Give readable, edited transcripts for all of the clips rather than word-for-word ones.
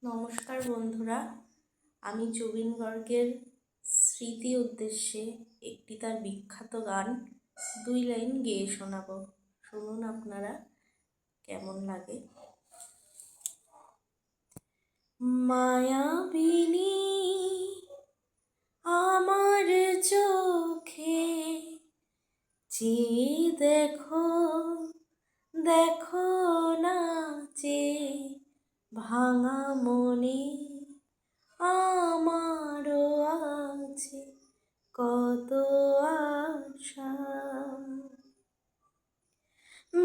নমস্কার বন্ধুরা, আমি জুবিন গর্গের স্মৃতি উদ্দেশ্যে একটি তার বিখ্যাত গান 2 লাইন গেয়ে শোনাবো। শুনুন আপনারা কেমন লাগে। মায়াবিনী আমার চোখে চেয়ে দেখো, দেখো নাচে ভাঙা মনে আমারও আছে কত আশা।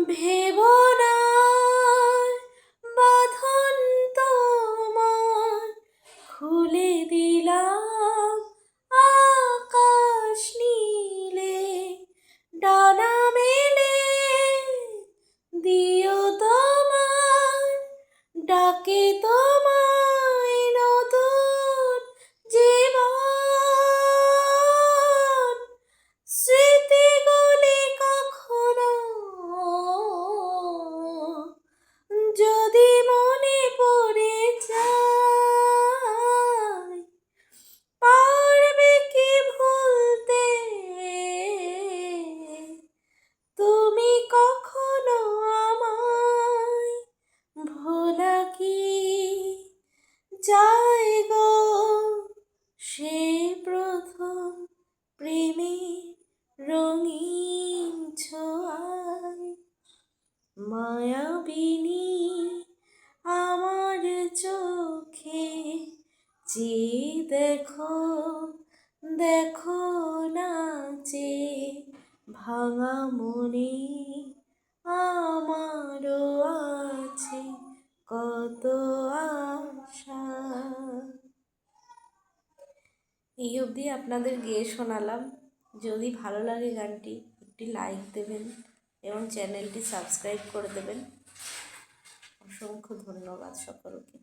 ভেবো না বাঁধন তোমার, খুলে দিলাম আকাশ নীলে, ডানা মেলে দিও তোমার ডাকে তোমায় নতুন জীবন। স্মৃতিগুলি কখনো যদি মনে পড়ে যায়, পারবে কি ভুলতে তুমি কখনো আমায়? ভোলা কি যায় গো সে প্রথম প্রেমে রঙিন ছোঁয়ায়। মায়াবিনী আমার চোখে চেয়ে দেখো, দেখো নাচে ভাঙা মনে আমারও আছে কত আশা। এই অবধি আপনাদের গেয়ে শোনালাম। যদি ভালো লাগে গানটি একটি লাইক দেবেন এবং চ্যানেলটি সাবস্ক্রাইব করে দেবেন। অসংখ্য ধন্যবাদ সকলকে।